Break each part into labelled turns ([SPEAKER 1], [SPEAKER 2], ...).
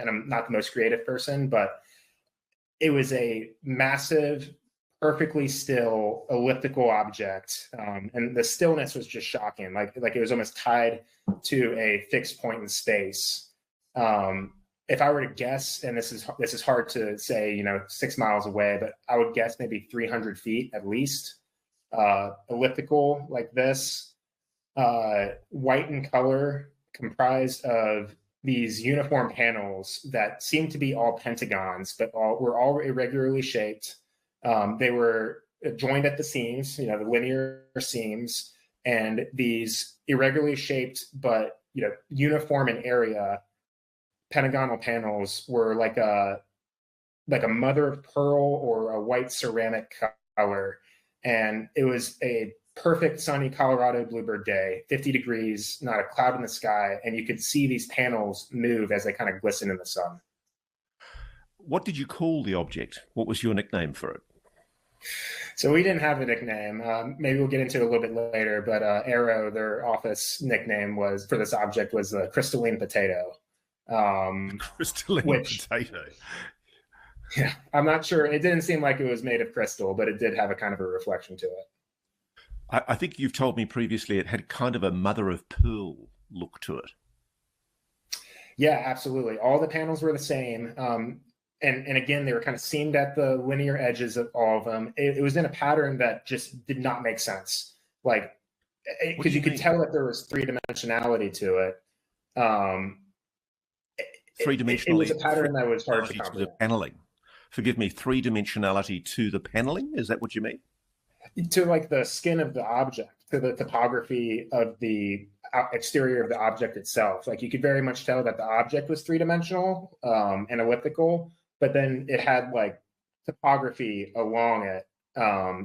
[SPEAKER 1] and I'm not the most creative person, but it was a massive, perfectly still elliptical object. And the stillness was just shocking. Like it was almost tied to a fixed point in space. If I were to guess, and this is hard to say, 6 miles away, but I would guess maybe 300 feet at least, elliptical like this, white in color, comprised of these uniform panels that seemed to be all pentagons, but were all irregularly shaped. They were joined at the seams, the linear seams, and these irregularly shaped but uniform in area pentagonal panels were like a mother of pearl or a white ceramic color. And it was a perfect sunny Colorado bluebird day, 50 degrees, not a cloud in the sky, and you could see these panels move as they kind of glisten in the sun.
[SPEAKER 2] What did you call the object? What was your nickname for it?
[SPEAKER 1] So we didn't have a nickname. Maybe we'll get into it a little bit later, but Arrow, their office nickname for this object was the Crystalline Potato.
[SPEAKER 2] Crystalline Potato.
[SPEAKER 1] Yeah, I'm not sure. It didn't seem like it was made of crystal, but it did have a kind of a reflection to it.
[SPEAKER 2] I think you've told me previously it had kind of a mother of pearl look to it.
[SPEAKER 1] Yeah, absolutely. All the panels were the same. And again, they were kind of seamed at the linear edges of all of them. It was in a pattern that just did not make sense. Like, because you could tell that there was three-dimensionality to it.
[SPEAKER 2] Three-dimensionality.
[SPEAKER 1] It was a pattern that was hard to comprehend.
[SPEAKER 2] The paneling. Forgive me, three-dimensionality to the paneling? Is that what you mean?
[SPEAKER 1] To like the skin of the object, to the topography of the exterior of the object itself. Like you could very much tell that the object was three-dimensional and elliptical, but then it had like topography along it.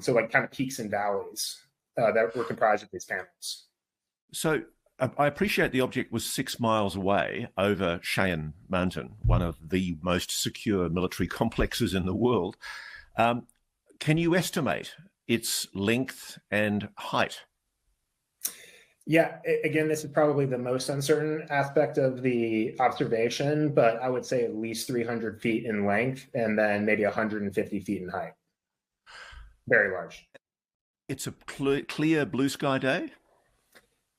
[SPEAKER 1] So like kind of peaks and valleys that were comprised of these panels.
[SPEAKER 2] So I appreciate the object was 6 miles away over Cheyenne Mountain, one of the most secure military complexes in the world. Can you estimate its length and height?
[SPEAKER 1] Yeah, again, this is probably the most uncertain aspect of the observation, but I would say at least 300 feet in length and then maybe 150 feet in height. Very large.
[SPEAKER 2] It's a clear blue sky day?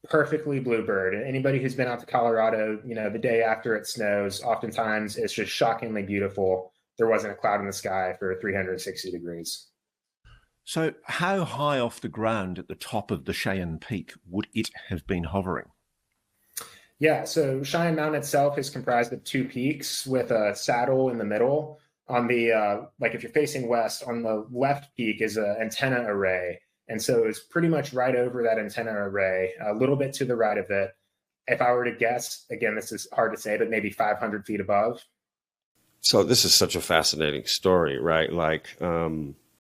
[SPEAKER 1] Perfectly bluebird. Anybody who's been out to Colorado, the day after it snows, oftentimes it's just shockingly beautiful. There wasn't a cloud in the sky for 360 degrees.
[SPEAKER 2] So how high off the ground at the top of the Cheyenne Peak would it have been hovering?
[SPEAKER 1] Yeah, so Cheyenne Mountain itself is comprised of two peaks with a saddle in the middle. On the, like if you're facing west, on the left peak is an antenna array. And so it's pretty much right over that antenna array, a little bit to the right of it. If I were to guess, again, this is hard to say, but maybe 500 feet above.
[SPEAKER 3] So this is such a fascinating story, right? Like,